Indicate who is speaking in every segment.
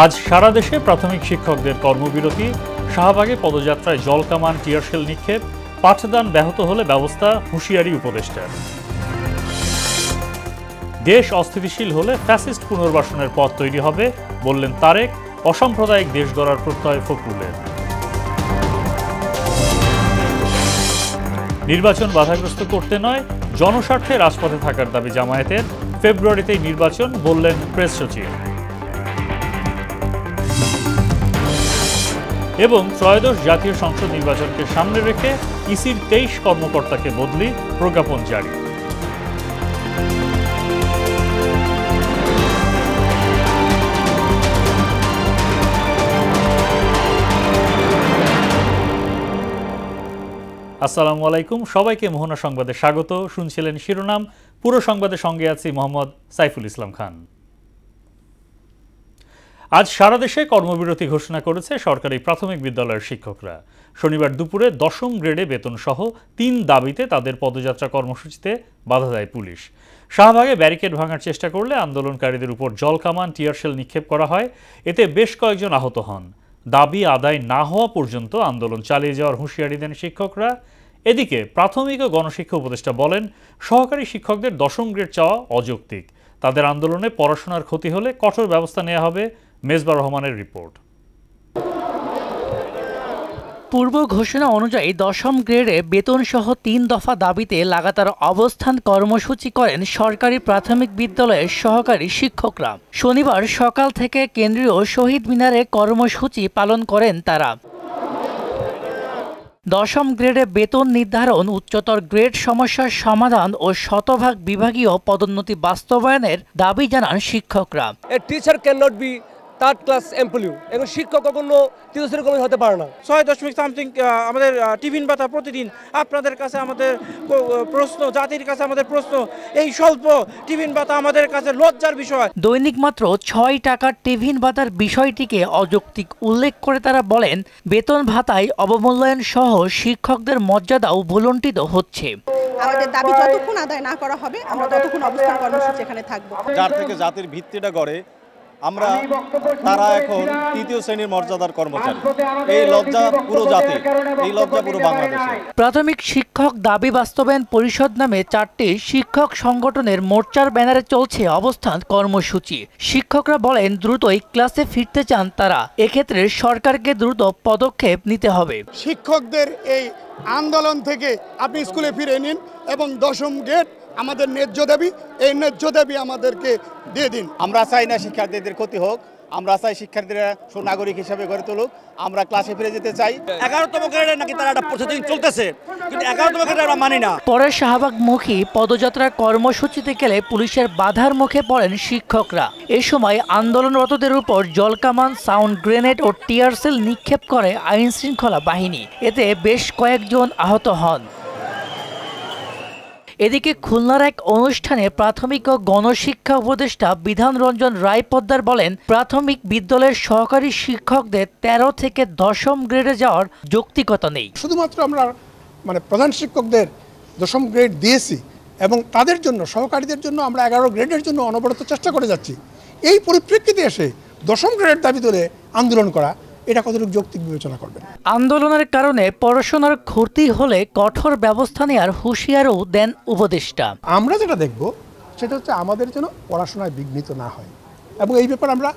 Speaker 1: আজ সারা দেশে প্রাথমিক শিক্ষকদের কর্মবিরতি, শাহবাগে পদযাত্রায় জলকামান, টিয়ারশেল নিক্ষেপ, পাঠদান ব্যাহত হলে ব্যবস্থা, হুঁশিয়ারি উপদেষ্টার। দেশ অস্থিতিশীল হলে ফ্যাসিস্ট পুনর্বাসনের পথ তৈরি হবে বললেন তারেক, অসাম্প্রদায়িক দেশ গড়ার প্রত্যয় ফখরুলের। নির্বাচন বাধাগ্রস্ত করতে নয়, জনস্বার্থে রাজপথে থাকার দাবি জামায়াতের, ফেব্রুয়ারিতেই নির্বাচন বললেন প্রেস সচিব। এবং ত্রয়োদশ জাতীয় সংসদ নির্বাচনকে সামনে রেখে ইসির 23 কর্মকর্তাকে বদলি, প্রজ্ঞাপন জারি। আসসালামু আলাইকুম, সবাইকে মোহনা সংবাদে স্বাগত। শুনছিলেন শিরোনাম, পুরো সংবাদের সঙ্গে আছি মোহাম্মদ সাইফুল ইসলাম খান। আজ সারা দেশে কর্মবিরতি ঘোষণা করেছে সরকারি প্রাথমিক বিদ্যালয়ের শিক্ষকরা। শনিবার দুপুরে 10ম গ্রেডে বেতন সহ 3 দাবিতে তাদের পদযাত্রা কর্মসূচিতে বাধা দেয় পুলিশ। শাহবাগে ব্যারিকেড ভাঙার চেষ্টা করলে আন্দোলনকারীদের উপর জলকামান, টিয়ারশেল নিক্ষেপ করা হয়। এতে বেশ কয়েকজন আহত হন। দাবি আদায় না হওয়া পর্যন্ত আন্দোলন চালিয়ে যাওয়ার হুঁশিয়ারি দেন শিক্ষকরা। এদিকে প্রাথমিক ও গণশিক্ষা উপদেষ্টা বলেন, সহকারী শিক্ষকদের 10ম গ্রেড চাওয়া অযৌক্তিক। তাদের আন্দোলনে পড়াশোনার ক্ষতি হলে কঠোর ব্যবস্থা নেওয়া হবে। মেজবা রহমানের রিপোর্ট।
Speaker 2: পূর্ব ঘোষণা অনুযায়ী 10ম গ্রেডে বেতন সহ 3 দফা দাবিতে লাগাতার অবস্থান কর্মসূচি করেন সরকারি প্রাথমিক বিদ্যালয়ের সহকারী শিক্ষকরা। শনিবার সকাল থেকে কেন্দ্রীয় শহীদ মিনারে কর্মসূচি পালন করেন তারা। 10ম গ্রেডে বেতন নির্ধারণ, উচ্চতর গ্রেড সমস্যার সমাধান ও শতভাগ বিভাগীয় পদোন্নতি বাস্তবায়নের দাবি জানান শিক্ষকরা।
Speaker 3: Teacher can not be third class employee, এবং শিক্ষক কখনো তৃতীয় কমে হতে পারে না।
Speaker 4: 6.something আমাদের টিফিন ভাতা প্রতিদিন। আপনাদের কাছে আমাদের প্রশ্ন, জাতির কাছে আমাদের প্রশ্ন, এই স্বল্প টিফিন ভাতা আমাদের কাছে লজ্জার বিষয়।
Speaker 2: দৈনিক মাত্র 6 টাকার টিফিন ভাতার বিষয়টিকে অযৌক্তিক উল্লেখ করে তারা বলেন, বেতন ভাতায় অবমূল্যায়ন সহ শিক্ষকদের মর্যাদাও ভুলুণ্ঠিত হচ্ছে।
Speaker 5: আমাদের দাবি যতক্ষণ আদায় না করা হবে, আমরা ততক্ষণ অবস্থান কর্মসূচি এখানে থাকবো।
Speaker 6: যার থেকে জাতির ভিত্তিটা গড়ে, আমরা তারা এখন 3য় শ্রেণীর মর্যাদার কর্মচারী। এই লজ্জা পুরো জাতি, এই লজ্জা পুরো বাংলাদেশে।
Speaker 2: প্রাথমিক শিক্ষক দাবি বাস্তবায়ন পরিষদ নামে 4টি শিক্ষক সংগঠনের মোর্চার ব্যানারে চলছে অবস্থান কর্মসূচি। শিক্ষকরা বলেন, দ্রুতই ক্লাসে ফিরতে চান তারা। এক্ষেত্রে সরকারকে দ্রুত পদক্ষেপ নিতে হবে।
Speaker 7: শিক্ষকদের এই আন্দোলন থেকে আপনি স্কুলে ফিরে নিন এবং 10ম গ্রেড আমাদের ন্যায্য দাবি, এই ন্যায্য দাবি আমাদেরকে দিয়ে দিন।
Speaker 6: আমরা চাই না শিক্ষার্থীদের ক্ষতি হোক, আমরা চাই শিক্ষার্থীরা সুনাগরিক হিসেবে গড়ে তুলুক। আমরা ক্লাসে ফিরে যেতে চাই।
Speaker 3: 11তম গ্রেডে নাকি তারা একটা প্রস্তুতি চলতেছে, কিন্তু 11তম গ্রেডে আমরা মানি না।
Speaker 2: পরে শাহবাগমুখী পদযাত্রার কর্মসূচিতে গেলে পুলিশের বাধার মুখে পড়েন শিক্ষকরা। এ সময় আন্দোলনরতদের উপর জলকামান, সাউন্ড গ্রেনেড ও টিয়ারশেল নিক্ষেপ করে আইন শৃঙ্খলা বাহিনী। এতে বেশ কয়েকজন আহত হন। এদিকে খুলনার এক অনুষ্ঠানে প্রাথমিক ও গণশিক্ষা উপদেষ্টা বিধান রঞ্জন রায় পোদ্দার বলেন, প্রাথমিক বিদ্যালয়ের সহকারী শিক্ষকদের 13 থেকে 10ম গ্রেডে যাওয়ার যৌক্তিকতা নেই।
Speaker 7: শুধুমাত্র আমরা প্রধান শিক্ষকদের 10ম গ্রেড দিয়েছি এবং তাদের জন্য, সহকারীদের জন্য আমরা 11 গ্রেডের জন্য অনবরত চেষ্টা করে যাচ্ছি। এই পরিপ্রেক্ষিতে এসে 10ম গ্রেডের দাবি তুলে আন্দোলন করা, এটা কতটুকু যৌক্তিক বিবেচনা করবেন?
Speaker 2: আন্দোলনের কারণে পড়াশোনার ক্ষতি হলে কঠোর ব্যবস্থা নেওয়ার হুঁশিয়ারও দেন উপদেষ্টা।
Speaker 7: আমরা যেটা দেখব সেটা হচ্ছে আমাদের যেন পড়াশোনায় বিঘ্নিত না হয়, এবং এই ব্যাপারে আমরা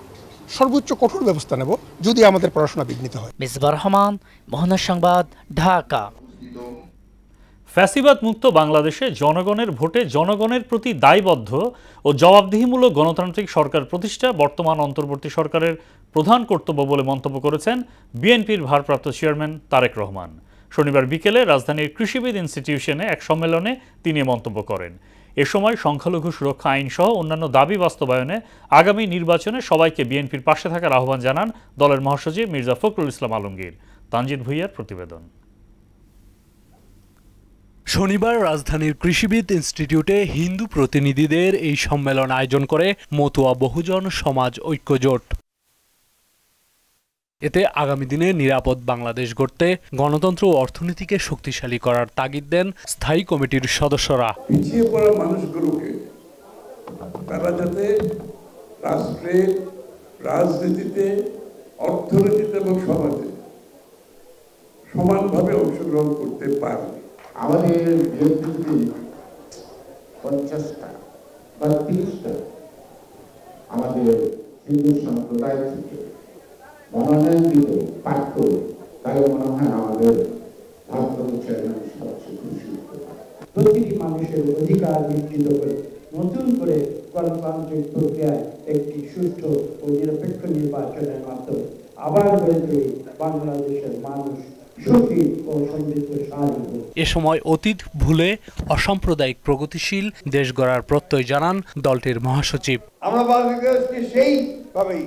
Speaker 7: সর্বোচ্চ কঠোর ব্যবস্থা নেব যদি আমাদের পড়াশোনা বিঘ্নিত হয়।
Speaker 2: মেজবা রহমান, মোহনা সংবাদ, ঢাকা।
Speaker 1: ফ্যাসিবাদ মুক্ত বাংলাদেশে জনগণের ভোটে জনগণের প্রতি দায়বদ্ধ ও জবাবদিহিমূলক গণতান্ত্রিক সরকার প্রতিষ্ঠা বর্তমান অন্তর্বর্তী সরকারের প্রধান কর্তব্য বলে মন্তব্য করেছেন বিএনপির ভারপ্রাপ্ত চেয়ারম্যান তারেক রহমান। শনিবার বিকেলে রাজধানীর কৃষিবিদ ইনস্টিটিউশনে এক সম্মেলনে তিনি মন্তব্য করেন। এ সময় সংখ্যালঘু সুরক্ষা আইন সহ অন্যান্য দাবি বাস্তবায়নে আগামী নির্বাচনে সবাইকে বিএনপির পাশে থাকার আহ্বান জানান দলের মহাসচিব মির্জা ফখরুল ইসলাম আলমগীর। তানজিদ ভুইয়ার প্রতিবেদন।
Speaker 8: শনিবার রাজধানীর কৃষিবিদ ইনস্টিটিউটে হিন্দু প্রতিনিধিদের এই সম্মেলন আয়োজন করে মতুয়া বহুজন সমাজ ঐক্যজোট। এতে আগামী দিনে নিরাপদ বাংলাদেশ গড়তে গণতন্ত্র ও অর্থনীতিকে শক্তিশালী করার তাগিদ দেন স্থায়ী কমিটির সদস্যরা।
Speaker 9: পিছিয়ে পড়া মানুষগুলোকে তারা যাতে রাষ্ট্রের রাজনীতিতে, অর্থনীতিতে এবং সমাজে সমানভাবে অংশগ্রহণ করতে পারবে।
Speaker 10: আমাদের যদি 50টা বা 30টা আমাদের হিন্দু সম্প্রদায় থেকে মনোনয়ন দিতে পারত, তাহলে মনে হয় আমাদের ভারপ্রাপ্ত চেয়ারম্যান সবচেয়ে খুশি হতে পারে। প্রতিটি মানুষের অধিকার নিশ্চিত করে নতুন করে গণতান্ত্রিক প্রক্রিয়ায় একটি সুষ্ঠু ও নিরপেক্ষ নির্বাচনের মাধ্যমে আবার বলতে বাংলাদেশের মানুষ সুখী ও সমৃদ্ধশালী হোক।
Speaker 8: এ সময় অতীত ভুলে অসাম্প্রদায়িক প্রগতিশীল দেশ গড়ার প্রত্যয় জানান দলটির মহাসচিব।
Speaker 9: আমরা বাংলাদেশকে সেইভাবেই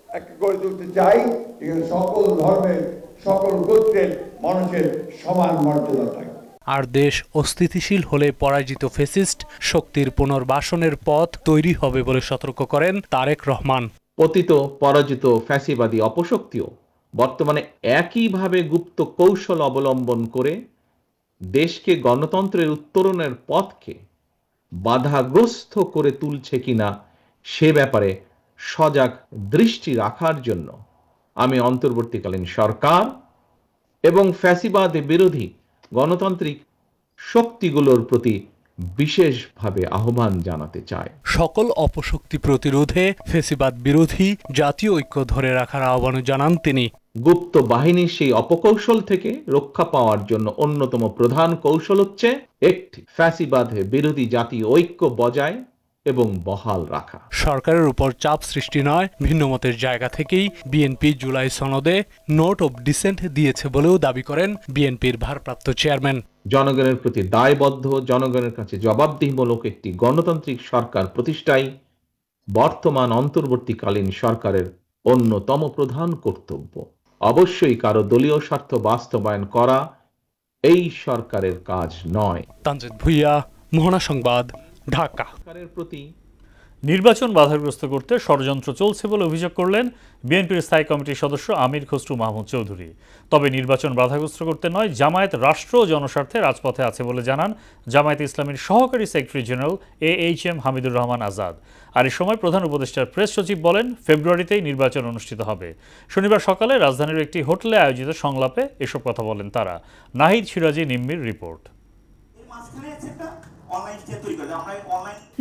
Speaker 9: একটা গড়ে তুলতে চাই যেখানে সকল ধর্মের, সকল গোত্রের মানুষের সমান মর্যাদা থাকে।
Speaker 8: আর দেশ অস্থিতিশীল হলে পরাজিত ফ্যাসিস্ট শক্তির পুনর্বাসনের পথ তৈরি হবে বলে সতর্ক করেন তারেক রহমান।
Speaker 11: পতিত পরাজিত ফ্যাসিবাদী অপশক্তিও বর্তমানে একইভাবে গুপ্ত কৌশল অবলম্বন করে দেশকে গণতন্ত্রের উত্তরণের পথকে বাধাগ্রস্ত করে তুলছে কিনা সে ব্যাপারে সজাগ দৃষ্টি রাখার জন্য আমি অন্তর্বর্তীকালীন সরকার এবং ফ্যাসিবাদ বিরোধী গণতান্ত্রিক শক্তিগুলোর প্রতি বিশেষভাবে আহ্বান জানাতে চাই।
Speaker 8: সকল অপশক্তি প্রতিরোধে ফ্যাসিবাদ বিরোধী জাতীয় ঐক্য ধরে রাখার আহ্বান জানান তিনি।
Speaker 11: গুপ্ত বাহিনীর সেই অপকৌশল থেকে রক্ষা পাওয়ার জন্য অন্যতম প্রধান কৌশল হচ্ছে একটি ফ্যাসিবাদ বিরোধী জাতীয় ঐক্য বজায় এবং বহাল রাখা।
Speaker 8: সরকারের উপর চাপ সৃষ্টি নয়, ভিন্নমতের জায়গা থেকেই বিএনপি জুলাই সনদে নোট অব ডিসেন্ট দিয়েছে বলেও দাবি করেন বিএনপির ভারপ্রাপ্ত চেয়ারম্যান।
Speaker 11: জনগণের প্রতি দায়বদ্ধ, জনগণের কাছে জবাবদিহিমূলক একটি গণতান্ত্রিক সরকার প্রতিষ্ঠাই বর্তমান অন্তর্বর্তীকালীন সরকারের অন্যতম প্রধান কর্তব্য। অবশ্যই কারো দলীয় স্বার্থ বাস্তবায়ন করা এই সরকারের কাজ নয়।
Speaker 8: তানজিদ ভুইয়া, মোহনা সংবাদ, ঢাকা।
Speaker 1: নির্বাচন বাধাগ্রস্ত করতে ষড়যন্ত্র চলছে বলে অভিযোগ করলেন বিএনপির স্থায়ী কমিটির সদস্য আমির খসরু মাহমুদ চৌধুরী। তবে নির্বাচন বাধাগ্রস্ত করতে নয়, জামায়াত রাষ্ট্র ও জনস্বার্থে রাজপথে আছে বলে জানান জামায়াত ইসলামীর সহকারী secretary general AHM Hamidur Rahman Azad. আর এই সময় প্রধান উপদেষ্টার প্রেস সচিব বলেন, ফেব্রুয়ারিতেই নির্বাচন অনুষ্ঠিত হবে। শনিবার সকালে রাজধানীর একটি হোটেলে আয়োজিত সংলাপে এসব কথা বলেন তারা। নাহিদ সিরাজি নিম্মির রিপোর্ট।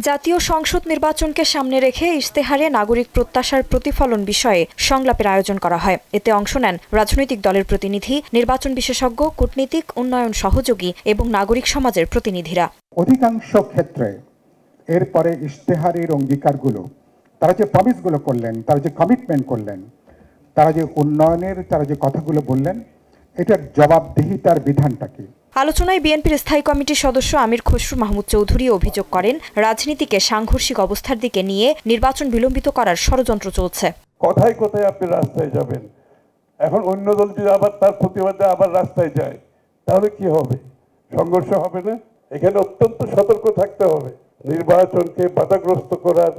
Speaker 12: জাতীয় সংসদ নির্বাচনকে সামনে রেখে ইশতেহারে নাগরিক প্রত্যাশার প্রতিফলন বিষয়ে সংলাপের আয়োজন করা হয়। এতে অংশ নেন রাজনৈতিক দলের প্রতিনিধি, নির্বাচন বিশেষজ্ঞ, কূটনীতিক, উন্নয়ন সহযোগী এবং নাগরিক সমাজের প্রতিনিধিরা।
Speaker 13: অধিকাংশ ক্ষেত্রে এরপরে ইশতেহারের অঙ্গীকারগুলো, তারা যে প্রমিসগুলো করলেন, তারা যে কমিটমেন্ট করলেন, তারা যে উন্নয়নের তারা যে কথাগুলো বললেন, এটার জবাবদিহিতার বিধানটা কি?
Speaker 12: আলোচনায় বিএনপির স্থায়ী কমিটির সদস্য আমির খসরু মাহমুদ চৌধুরী অভিযোগ করেন, রাজনীতিকে সাংঘর্ষিক অবস্থার দিকে নিয়ে নির্বাচন বিলম্বিত করার ষড়যন্ত্র চলছে।
Speaker 9: কোথায় কোথায় আপনি রাস্তায় যাবেন, এখন অন্য দল যদি আবার তার প্রতিবাদে আবার রাস্তায় যায় তাহলে কি হবে? সংঘর্ষ হবে না? এখানে অত্যন্ত সতর্ক থাকতে হবে। নির্বাচনকে বাধাগ্রস্ত করার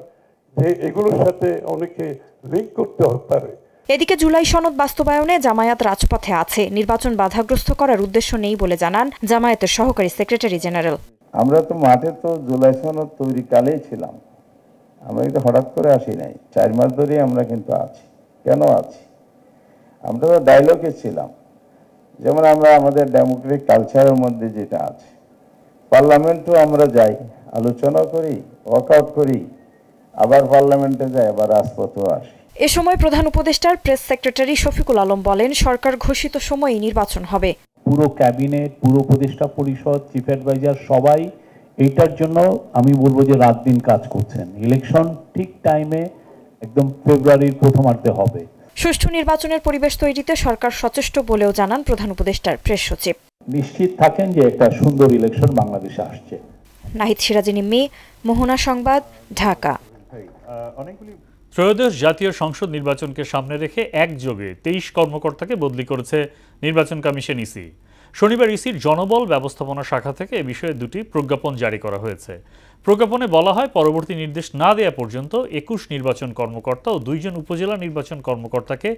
Speaker 9: যে এগুলোর সাথে অনেকে লিঙ্ক করতে পারে।
Speaker 12: এদিকে জুলাই সনদ বাস্তবায়নে জামায়াত রাজপথে আছে, নির্বাচন বাধাগ্রস্ত করার উদ্দেশ্য নেই বলে জানান জামায়াতের সহকারী সেক্রেটারি জেনারেল।
Speaker 14: আমরা তো মাঠে তো জুলাই সনদ তৈরি কালেই ছিলাম, আমরা কিন্তু হঠাৎ করে আসি নাই, 4 মাস ধরেই আমরা কিন্তু আছি। কেন আছি? আমরা তো ডায়লগে ছিলাম, যেমন আমরা আমাদের ডেমোক্রেটিক কালচারের মধ্যে যেটা আছে, পার্লামেন্টও আমরা যাই, আলোচনা করি, ওয়ার্কআউট করি, আবার পার্লামেন্টে যাই, আবার রাজপথেও আসি।
Speaker 12: এ সময় প্রধান উপদেষ্টার প্রেস সেক্রেটারি শফিকুল আলম বলেন, সরকার ঘোষিত সময়ে নির্বাচন হবে।
Speaker 15: পুরো ক্যাবিনেট, পুরো উপদেষ্টা পরিষদ, চিফ অ্যাডভাইজার সবাই এইটার জন্য আমি বলবো যে রাত দিন কাজ করছেন। ইলেকশন ঠিক টাইমে একদম ফেব্রুয়ারির প্রথমার্ধে হবে।
Speaker 12: সুষ্ঠু নির্বাচনের পরিবেশ তৈরিতে সরকার সচেষ্ট বলেও জানান প্রধান উপদেষ্টার প্রেস সচিব।
Speaker 15: নিশ্চিত থাকেন যে একটা সুন্দর ইলেকশন বাংলাদেশে আসছে।
Speaker 12: নাহিদ সিরাজি নিম্মি, মোহনা সংবাদ, ঢাকা।
Speaker 1: ত্রয়োদশ জাতীয় সংসদ নির্বাচনকে সামনে রেখে একযোগে 23 কর্মকর্তাকে বদলি করেছে নির্বাচন কমিশন ইসি। শনিবার ইসির জনবল ব্যবস্থাপনা শাখা থেকে এ বিষয়ে 2টি প্রজ্ঞাপন জারি করা হয়েছে। প্রজ্ঞাপনে বলা হয়, পরবর্তী নির্দেশ না দেওয়া পর্যন্ত 21 নির্বাচন কর্মকর্তা ও 2 জন উপজেলা নির্বাচন কর্মকর্তাকে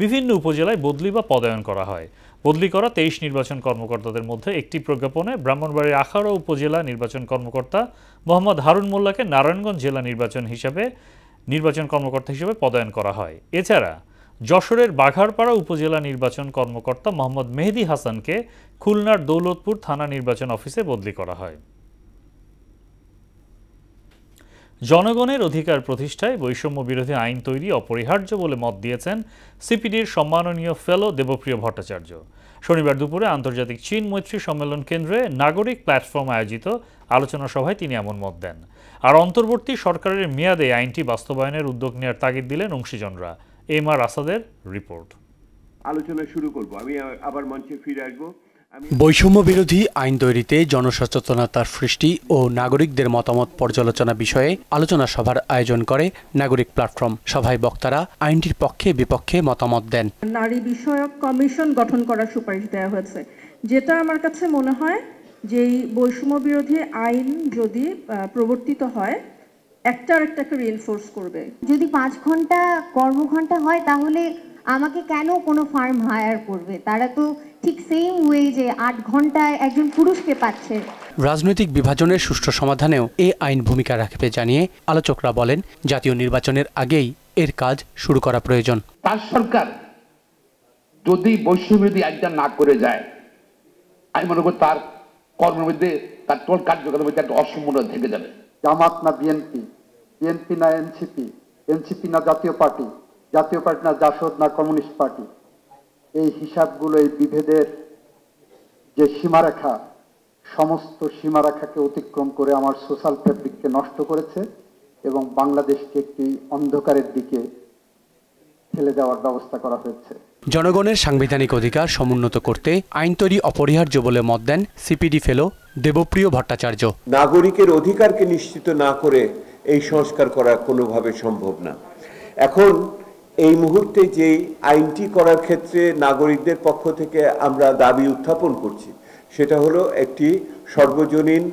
Speaker 1: বিভিন্ন উপজেলায় বদলি বা পদায়ন করা হয়। বদলি করা 23 নির্বাচন কর্মকর্তাদের মধ্যে একটি প্রজ্ঞাপনে ব্রাহ্মণবাড়ির আখাউড়া উপজেলা নির্বাচন কর্মকর্তা মোহাম্মদ হারুন মোল্লাকে নারায়ণগঞ্জ জেলা নির্বাচন হিসাবে নির্বাচন কর্মকর্তা হিসেবে পদায়ন করা হয়। এছাড়া যশোরের বাঘারপাড়া উপজেলা নির্বাচন কর্মকর্তা মোহাম্মদ মেহেদী হাসানকে খুলনার দৌলতপুর থানা নির্বাচন অফিসে বদলি করা হয়। জনগণের অধিকার প্রতিষ্ঠায় বৈষম্য বিরোধী আইন তৈরি অপরিহার্য বলে মত দিয়েছেন সিপিডির সম্মাননীয় ফেলো দেবপ্রিয় ভট্টাচার্য। শনিবার দুপুরে আন্তর্জাতিক চীন মৈত্রী সম্মেলন কেন্দ্রে নাগরিক প্ল্যাটফর্ম আয়োজিত আলোচনা সভায় তিনি এমন মত দেন। আর অন্তর্বর্তী সরকারের মেয়াদে আইনটি বাস্তবায়নের উদ্যোগ নেওয়ার তাগিদ দিলেন অংশীজনরা। এমআর আসাদের রিপোর্ট।
Speaker 16: আলোচনা শুরু করব, আমি আবার মঞ্চে ফিরে আসবো।
Speaker 8: বৈষম্য বিরোধী আইন তৈরিতে জনসচেতনতার সৃষ্টি ও নাগরিকদের মতামত পর্যালোচনা বিষয়ে আলোচনা সভার আয়োজন করে নাগরিক প্ল্যাটফর্ম। সভায় বক্তারা আইনটির পক্ষে বিপক্ষে মতামত দেন।
Speaker 17: নারী বিষয়ক কমিশন গঠন করার সুপারিশ দেওয়া হয়েছে, যেটা আমার কাছে মনে হয় যে বৈষম্য বিরোধী আইন যদি প্রবর্তিত হয় একটাকে রিইনফোর্স করবে।
Speaker 18: যদি 5 ঘন্টা কর্মঘণ্টা হয় তাহলে আমাকে কেন কোনো ফার্ম হায়ার করবে? তারা তো ঠিক সেম ওয়ে যে 8 ঘন্টায় একজন পুরুষকে পাচ্ছে।
Speaker 8: রাজনৈতিক বিভাজনের সুষ্ঠু সমাধানেও এই আইন ভূমিকা রাখবে জানিয়ে আলোচকরা বলেন, জাতীয় নির্বাচনের আগেই এর কাজ শুরু করা প্রয়োজন।
Speaker 10: তার সরকার যদি বৈষম্যবিরোধী আইনটা না করে যায়, আমি মনে করি তার কর্মের মধ্যে, তার টোল কার্যক্রমের মধ্যে একটা অসম্পূর্ণ থেকে যাবে।
Speaker 13: জামাত না বিএনপি, বিএনপি না এনসিপি, এনসিপি না জাতীয় পার্টি, জাতীয় পার্টি না জাসদ না কমিউনিস্ট পার্টি, এই হিসাবগুলো এই বিভেদের যে সীমারেখা, সমস্ত সীমারেখাকে অতিক্রম করে আমার সোশ্যাল ফ্যাব্রিককে নষ্ট করেছে এবং বাংলাদেশকে একটি অন্ধকারের দিকে ঠেলে দেওয়ার ব্যবস্থা করা হয়েছে।
Speaker 8: জনগণের সাংবিধানিক অধিকার সমুন্নত করতে আইন তৈরি অপরিহার্য বলে মত দেন সিপিডি ফেলো দেবপ্রিয় ভট্টাচার্য।
Speaker 16: নাগরিকের অধিকারকে নিশ্চিত না করে এই সংস্কার করা কোনোভাবে সম্ভব না। এখন এই মুহূর্তে যে আইনটি করার ক্ষেত্রে নাগরিকদের পক্ষ থেকে আমরা দাবি উত্থাপন করছি, সেটা হলো একটি সর্বজনীন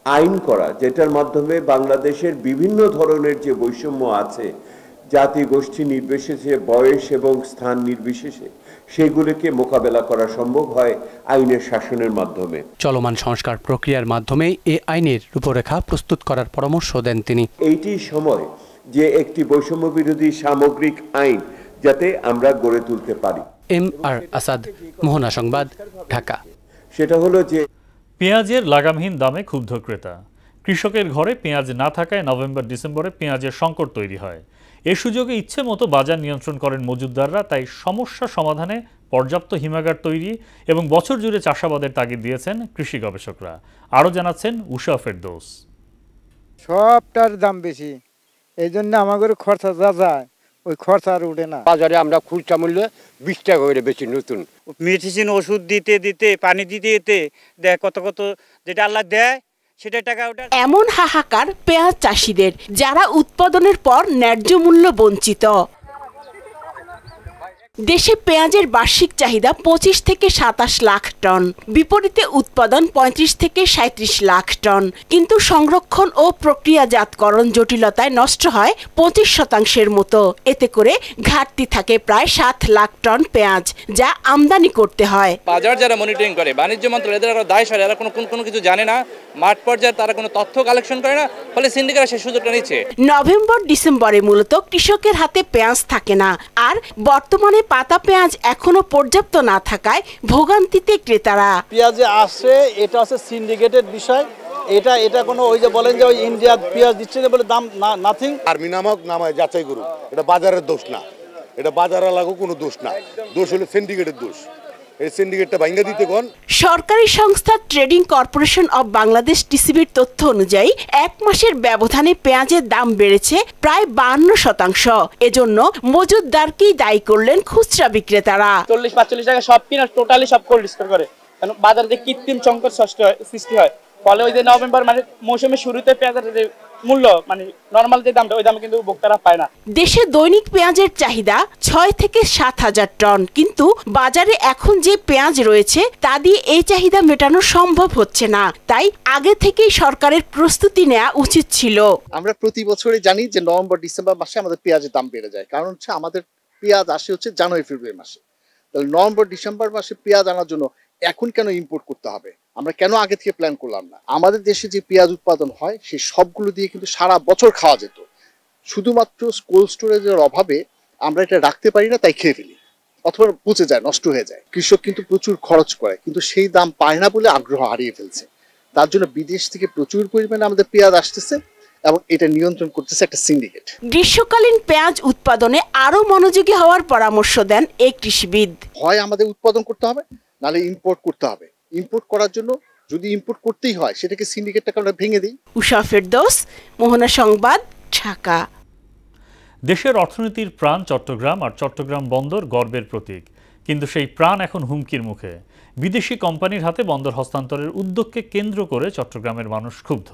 Speaker 16: আইন করা, যেটার মাধ্যমে বাংলাদেশের বিভিন্ন ধরনের যে বৈষম্য আছে, জাতি গোষ্ঠী নির্বিশেষে, বয়স এবং স্থান নির্বিশেষে, সেগুলিকে মোকাবেলা করা সম্ভব হয় আইনের শাসনের মাধ্যমে।
Speaker 8: চলমান সংস্কার প্রক্রিয়ার মাধ্যমে এই আইনের রূপরেখা প্রস্তুত করার পরামর্শ দেন তিনি।
Speaker 16: এইটি সময় যে একটি বৈষম্য বিরোধী সামগ্রিক আইন যাতে আমরা গড়ে তুলতে পারি।
Speaker 8: এমআর আসাদ, মোহনা সংবাদ, ঢাকা।
Speaker 16: সেটা হলো যে
Speaker 1: পেঁয়াজের লাগামহীন দামে ক্ষুব্ধ ক্রেতা। কৃষকের ঘরে পেঁয়াজ না থাকায় নভেম্বর ডিসেম্বরে পেঁয়াজের সংকট তৈরি হয়। এ সুযোগে ইচ্ছে মতো বাজার নিয়ন্ত্রণ করেন মজুতদাররা। তাই সমস্যা সমাধানে পর্যাপ্ত হিমাগার তৈরি এবং বছর জুড়ে চাষাবাদের তাগিদ দিয়েছেন কৃষি গবেষকরা। আরও জানাচ্ছেন উষা ফেরদৌস।
Speaker 19: সবটার দাম বেশি, এই জন্য আমাদের খরচা যা যায় ওই খরচা আর উঠে না।
Speaker 20: বাজারে আমরা খুচরা মূল্যে 20 টাকা করে বেশি। নতুন
Speaker 4: মেডিসিন ওষুধ দিতে দিতে পানি দিতে দিতে দেয় কত যেটা আল্লাহ দেয় সেটা টাকা ওটা।
Speaker 21: এমন হাহাকার পেঁয়াজ চাষিদের, যারা উৎপাদনের পর ন্যায্য মূল্য বঞ্চিত। দেশে পেঁয়াজের বার্ষিক চাহিদা 25 থেকে 27 লাখ টন, বিপরীতে উৎপাদন 35 থেকে 37 লাখ টন। কিন্তু সংরক্ষণ ও প্রক্রিয়াজাতকরণ জটিলতায় নষ্ট হয় 25% মতো। এতে করে ঘাটতি থাকে প্রায় 7 লাখ টন পেঁয়াজ, যা আমদানি করতে হয়।
Speaker 22: বাজার যারা মনিটরিং করে, বাণিজ্য মন্ত্রণালয়, এদের দায় সরে, এরা কোনো কিছু জানে না। মাঠ পর্যায়ে তারা কোনো তথ্য কালেকশন করে না, ফলে সিন্ডিকেটরা সেই সুযোগটা নিচ্ছে।
Speaker 21: নভেম্বর ডিসেম্বরে মূলত কৃষকের হাতে পেঁয়াজ থাকে না, আর বর্তমানে পাতা পেঁয়াজ এখনো পর্যাপ্ত না থাকায় ভোগান্তিতে ক্রেতারা।
Speaker 23: পেঁয়াজে আসে, এটা হচ্ছে সিন্ডিকেটেড বিষয়। এটা কোনো ওই যে বলেন যে ওই ইন্ডিয়া পেঁয়াজ দিচ্ছে না বলে দাম নাথিং।
Speaker 24: আর্মি নামক নামায় যাচাই করুন, এটা বাজারের দোষ না, এটা বাজারে লাগু কোনো দোষ না, দোষ হলো সিন্ডিকেটের দোষ। এই সিন্ডিকেটটা ভাঙা দিতে কোন।
Speaker 21: সরকারি সংস্থা ট্রেডিং কর্পোরেশন অব বাংলাদেশ টিসিবির তথ্য অনুযায়ী 1 মাসের ব্যবধানে পেঁয়াজের দাম বেড়েছে প্রায় 52%। এজন্য মজুতদারকেই দায়ী করলেন খুচরা বিক্রেতারা।
Speaker 22: 40-45 টাকা সব কিনা টোটালি সব কোল্ড স্টোর করে, কারণ বাজারে যে কৃত্রিম সংকট সৃষ্টি হয়, ফলে ওই যে নভেম্বর মানে মৌসুমের শুরুতে পেঁয়াজের মূল্য মানে নরমাল যে দামটা, ওই দামে কিন্তু ভোক্তারা পায় না।
Speaker 21: দেশে দৈনিক পেঁয়াজের চাহিদা 6 থেকে 7,000 টন, কিন্তু বাজারে এখন যে পেঁয়াজ রয়েছে তা দিয়ে এই চাহিদা মেটানো সম্ভব হচ্ছে না। তাই আগে থেকেই সরকারের প্রস্তুতি নেওয়া উচিত ছিল।
Speaker 25: আমরা প্রতি বছরই জানি যে নভেম্বর ডিসেম্বর মাসে আমাদের পেঁয়াজের দাম বেড়ে যায়, কারণ হচ্ছে আমাদের পেঁয়াজ আসে হচ্ছে জানুয়ারি ফেব্রুয়ারি মাসে। তাহলে নভেম্বর ডিসেম্বর মাসে পেঁয়াজ আনার জন্য এখন কেন ইম্পোর্ট করতে হবে? আমরা কেন আগে থেকে প্ল্যান করলাম না? আমাদের দেশে যে পেঁয়াজ উৎপাদন হয় সেই সবগুলো দিয়ে কিন্তু সারা বছর খাওয়া যেত। শুধুমাত্র কোল্ড স্টোরেজের অভাবে আমরা এটা রাখতে পারি না, তাই খেয়ে ফেলি অথবা পচে যায়, নষ্ট হয়ে যায়। কৃষক কিন্তু প্রচুর খরচ করে, কিন্তু সেই দাম পায় না বলে আগ্রহ হারিয়ে ফেলছে। তার জন্য বিদেশ থেকে প্রচুর পরিমাণে আমাদের পেঁয়াজ আসতেছে এবং এটা নিয়ন্ত্রণ করতেছে একটা সিন্ডিকেট।
Speaker 21: গ্রীষ্মকালীন পেঁয়াজ উৎপাদনে আরো মনোযোগী হওয়ার পরামর্শ দেন এই কৃষিবিদ।
Speaker 25: হয় আমাদের উৎপাদন করতে হবে, নাহলে ইম্পোর্ট করতে হবে। ইম্পোর্ট করার জন্য যদি ইম্পোর্ট করতেই হয়, সেটাকে সিন্ডিকেটটাকে আমরা ভেঙে দিই।
Speaker 21: উষা ফেরদৌস, মোহনা সংবাদ, ঢাকা।
Speaker 1: দেশের অর্থনীতির প্রাণ চট্টগ্রাম, আর চট্টগ্রাম বন্দর গর্বের প্রতীক। কিন্তু সেই প্রাণ এখন হুমকির মুখে। বিদেশি কোম্পানির হাতে বন্দর হস্তান্তরের উদ্যোগকে কেন্দ্র করে চট্টগ্রামের মানুষ ক্ষুব্ধ।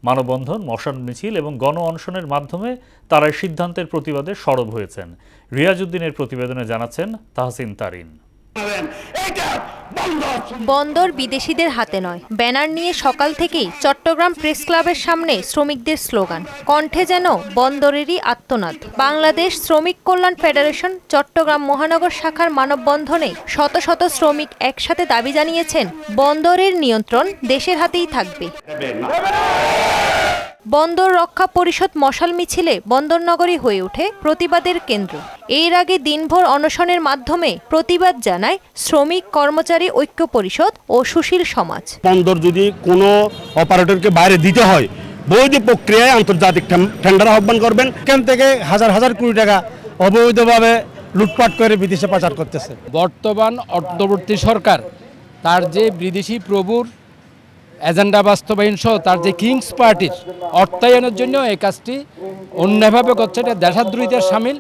Speaker 1: মানববন্ধন, মশাল মিছিল এবং গণ অনশনের মাধ্যমে তারা এই সিদ্ধান্তের প্রতিবাদে সরব হয়েছেন। রিয়াজউদ্দিনের প্রতিবেদনে জানাচ্ছেন তাহসিন তারিন।
Speaker 2: বন্দর বিদেশিদের হাতে নয়, ব্যানার নিয়ে সকাল থেকেই চট্টগ্রাম প্রেস ক্লাবের সামনে শ্রমিকদের স্লোগান, কণ্ঠে যেন বন্দরেরই আর্তনাদ। বাংলাদেশ শ্রমিক কল্যাণ ফেডারেশন চট্টগ্রাম মহানগর শাখার মানববন্ধনে শত শত শ্রমিক একসাথে দাবি জানিয়েছেন, বন্দরের নিয়ন্ত্রণ দেশের হাতেই থাকবে। বন্দর রক্ষা পরিষদ মশাল মিছিলে বন্দরনগরী হয়ে ওঠে প্রতিবাদের কেন্দ্র। এর আগে দিনভর অনশনের মাধ্যমে প্রতিবাদ জানায় শ্রমিক কর্মচারী ঐক্য পরিষদ ও সুশীল সমাজ।
Speaker 3: বন্দর যদি কোনো অপারেটরকে বাইরে দিতে হয়, বৈধ প্রক্রিয়ায় আন্তর্জাতিক টেন্ডার আহ্বান করবেন।
Speaker 5: এখান থেকে হাজার হাজার কোটি টাকা অবৈধভাবে লুটপাট করে বিদেশে পাচার করতেছে।
Speaker 6: বর্তমান অন্তর্বর্তী সরকার তার যে বিদেশি প্রভুর এজেন্ডা বাস্তবায়ন সহ তার যে কিংস পার্টির অর্থায়নের জন্য এই কাজটি অন্যভাবে করছে, এটা দেশদ্রোহিতার শামিল।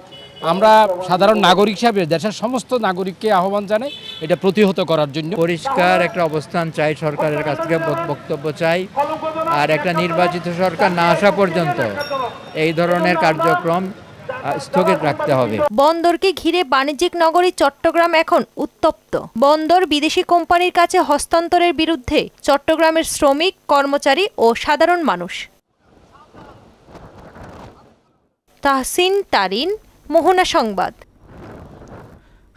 Speaker 6: আমরা সাধারণ নাগরিক হিসাবে দেশের সমস্ত নাগরিককে আহ্বান জানাই এটা প্রতিহত করার জন্য।
Speaker 7: পরিষ্কার একটা অবস্থান চাই, সরকারের কাছ থেকে বক্তব্য চাই, আর একটা নির্বাচিত সরকার না আসা পর্যন্ত এই ধরনের কার্যক্রম স্থগিত রাখতে হবে।
Speaker 2: বন্দরকে ঘিরে বাণিজ্যিক নগরী চট্টগ্রাম এখন উত্তপ্ত। বন্দর বিদেশি কোম্পানির কাছে হস্তান্তরের বিরুদ্ধে চট্টগ্রামের শ্রমিক, কর্মচারী ও সাধারণ মানুষ। তাহসিন তারিন, মোহনা সংবাদ।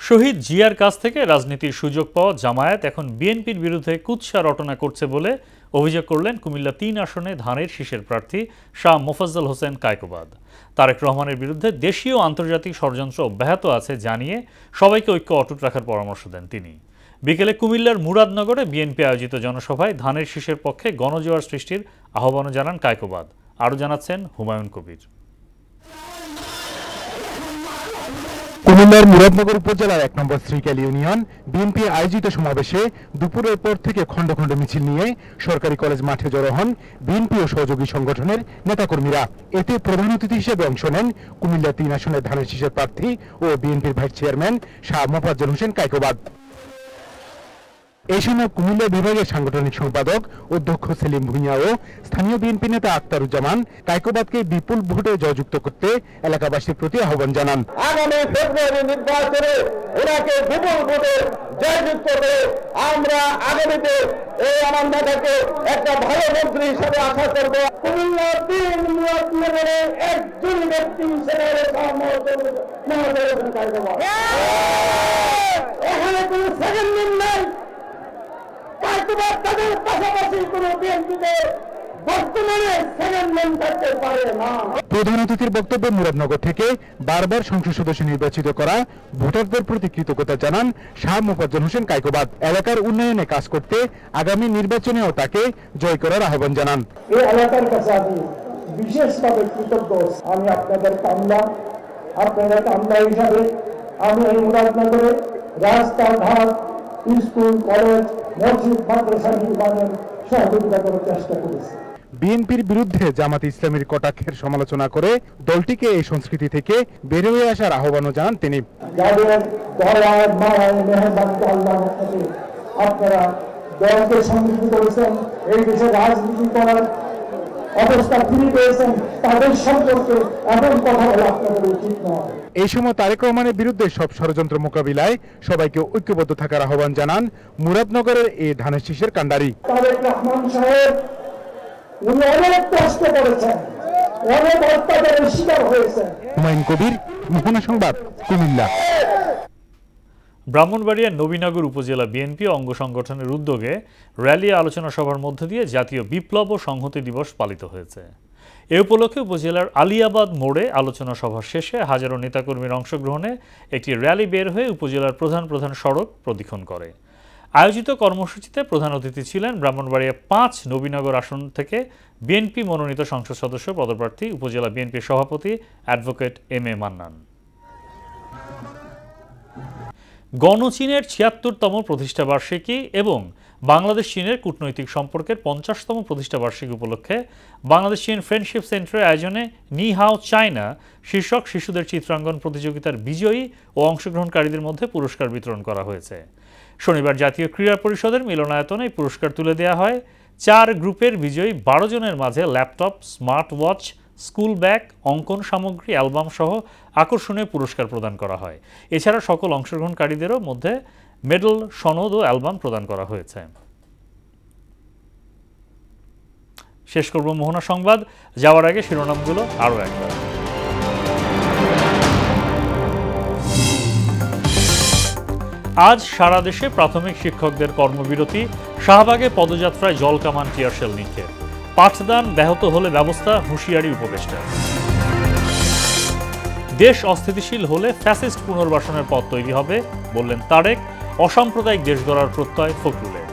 Speaker 1: শহীদ জিয়ার কাছ থেকে রাজনীতির সুযোগ পাওয়া জামায়াত এখন বিএনপির বিরুদ্ধে কুৎসা রটনা করছে বলে অভিযোগ করলেন কুমিল্লা ৩ আসনে ধানের শীষের প্রার্থী শাহ মোফাজ্জল হোসেন কায়কোবাদ। তারেক রহমানের বিরুদ্ধে দেশীয় আন্তর্জাতিক ষড়যন্ত্র অব্যাহত আছে জানিয়ে সবাইকে ঐক্য অটুট রাখার পরামর্শ দেন তিনি। বিকেলে কুমিল্লার মুরাদনগরে বিএনপি আয়োজিত জনসভায় ধানের শীষের পক্ষে গণজোয়ার সৃষ্টির আহ্বানও জানান কায়কোবাদ। আরও জানাচ্ছেন হুমায়ুন কবির।
Speaker 26: কুমিল্লার মুরাদনগর উপজেলার ১ নম্বর শ্রীকাল ইউনিয়ন বিএনপি আয়োজিত সমাবেশে দুপুরের পর থেকে খণ্ড খণ্ড মিছিল নিয়ে সরকারি কলেজ মাঠে জড়ো হন বিএনপি ও সহযোগী সংগঠনের নেতাকর্মীরা। এতে প্রধান অতিথি হিসেবে অংশ নেন কুমিল্লা ৩ আসনের ধানের শীষের প্রার্থী ও বিএনপির ভাইস চেয়ারম্যান শাহ মোফাজ্জল হোসেন কায়কোবাদ। এই সময় কুমিল্লা বিভাগের সাংগঠনিক সম্পাদক অধ্যক্ষ সেলিম ভুঁইয়া ও স্থানীয় বিএনপি নেতা আক্তারুজ্জামান কায়কোবাদকে বিপুল ভোটে জয়যুক্ত করতে এলাকাবাসীর প্রতি আহ্বান জানান।
Speaker 27: আগামী ফেব্রুয়ারি নির্বাচনে ওনাকে বিপুল ভোটে জয়যুক্ত করে আমরা আগামীতে এই আমার নেতাকে একটা ভালো মন্ত্রী হিসেবে আশা করবো। কুমিল্লা ৩ মুরাদনগরে একজন ব্যক্তি হিসেবে এখানে কোনো সেকেন্ড দিন নাই। তাদের পাশাপাশি কোনো বিএনপিতে বর্তমানে সেকেন্ড ম্যান থাকতে পারে না।
Speaker 26: প্রধান অতিথির বক্তব্যে মুরাদনগর থেকে বারবার সংসদ সদস্য নির্বাচিত করা ভোটারদের প্রতি কৃতজ্ঞতা জানান শাহ মোফাজ্জল হোসেন কায়কোবাদ। এলাকার উন্নয়নে কাজ করতে আগামী নির্বাচনেও তাকে জয় করার আহ্বান জানান।
Speaker 27: এই এলাকার কাছে আমি বিশেষভাবে কৃতজ্ঞ। আমি আপনাদের কামলা হিসাবে আমি এই মুরাদনগরে রাস্তাঘাট, স্কুল, কলেজ, মসজিদ, মাদ্রাসা নির্মাণের সহযোগিতা করার চেষ্টা করেছি।
Speaker 26: বিএনপির বিরুদ্ধে জামাত ইসলামীর কটাক্ষের সমালোচনা করে দলটিকে এই সংস্কৃতি থেকে বের হয়ে আসার আহ্বানও জানান তিনি।
Speaker 27: আপনারা দলকে সংযুক্ত করেছেন, এই দেশে রাজনীতি করার অবস্থা ফিরে পেয়েছেন, তাদের সম্পর্কে এমন কথা বলা আপনাদের উচিত নয়।
Speaker 26: এই সময় তারেক রহমানের বিরুদ্ধে সব ষড়যন্ত্র মোকাবিলায় সবাইকে ঐক্যবদ্ধ থাকার আহ্বান জানান মুরাদনগরের এই ধানের শীষের কান্ডারি।
Speaker 27: তারেক রহমান সাহেব উনি অনেক কষ্ট করেছেন, অনেক অত্যাচারের শিকার হয়েছেন।
Speaker 26: হুমায়ুন কবির, মোহনা সংবাদ, কুমিল্লা।
Speaker 1: ব্রাহ্মণবাড়িয়ার নবীনগর উপজেলা বিএনপি অঙ্গ সংগঠনের উদ্যোগে র্যালি আলোচনা সভার মধ্য দিয়ে জাতীয় বিপ্লব ও সংহতি দিবস পালিত হয়েছে। এ উপলক্ষে উপজেলার আলিয়াবাদ মোড়ে আলোচনা সভা শেষে হাজারো নেতাকর্মীর অংশগ্রহণে একটি র্যালি বের হয়ে উপজেলার প্রধান সড়ক প্রদক্ষিণ করে। আয়োজিত কর্মসূচিতে প্রধান অতিথি ছিলেন ব্রাহ্মণবাড়িয়া ৫ নবীনগর আসন থেকে বিএনপি মনোনীত সংসদ সদস্য পদপ্রার্থী উপজেলা বিএনপির সভাপতি অ্যাডভোকেট এম এ মান্নান। গণচীনের ৭৬তম প্রতিষ্ঠাবার্ষিকী এবং বাংলাদেশ চীনের কূটনৈতিক সম্পর্কের ৫০তম প্রতিষ্ঠাবার্ষিকী উপলক্ষে বাংলাদেশ চীন ফ্রেন্ডশিপ সেন্টারের আয়োজনে নি হাও চায়না শীর্ষক শিশুদের চিত্রাঙ্কন প্রতিযোগিতার বিজয়ী ও অংশগ্রহণকারীদের মধ্যে পুরস্কার বিতরণ করা হয়েছে। শনিবার জাতীয় ক্রীড়া পরিষদের মিলনায়তনে এই পুরস্কার তুলে দেওয়া হয়। ৪ গ্রুপের বিজয়ী ১২ জনের মাঝে laptop, smart watch, school bag, অঙ্কন সামগ্রী, অ্যালবাম সহ আকর্ষণীয় পুরস্কার প্রদান করা হয়। এছাড়া সকল অংশগ্রহণকারীদেরও মধ্যে মেডেল, সনদ ও অ্যালবাম প্রদান করা হয়েছে। শেষ করব মোহনা সংবাদ, যাওয়ার আগে শিরোনামগুলো আরও একবার। আজ সারা দেশে প্রাথমিক শিক্ষকদের কর্মবিরতি, শাহবাগে পদযাত্রায় জলকামান, টিয়ারশেল নিক্ষেপ, পাঠদান ব্যাহত হলে ব্যবস্থা, হুঁশিয়ারি উপদেষ্টা। দেশ অস্থিতিশীল হলে ফ্যাসিস্ট পুনর্বাসনের পথ তৈরি হবে বললেন তারেক, অসাম্প্রদায়িক দেশ গড়ার প্রত্যয় ফখরুলের।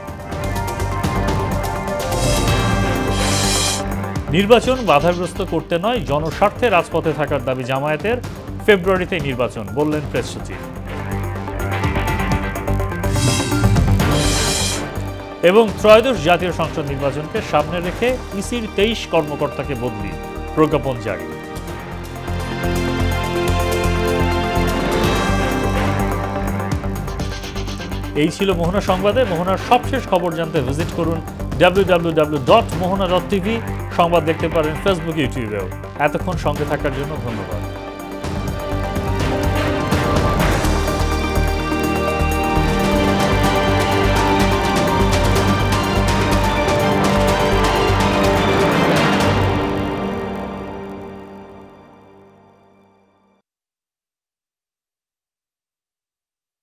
Speaker 1: নির্বাচন বাধাগ্রস্ত করতে নয়, জনস্বার্থে রাজপথে থাকার দাবি জামায়াতের, ফেব্রুয়ারিতে নির্বাচন বললেন প্রেস সচিব। এবং ত্রয়োদশ জাতীয় সংসদ নির্বাচনকে সামনে রেখে ইসির ২৩ কর্মকর্তাকে বদলি, প্রজ্ঞাপন জারি। এই ছিল মোহনা সংবাদে। মোহনার সবশেষ খবর জানতে ভিজিট করুন www.mohona.tv। সংবাদ দেখতে পারেন ফেসবুক, ইউটিউবেও। এতক্ষণ সঙ্গে থাকার জন্য ধন্যবাদ।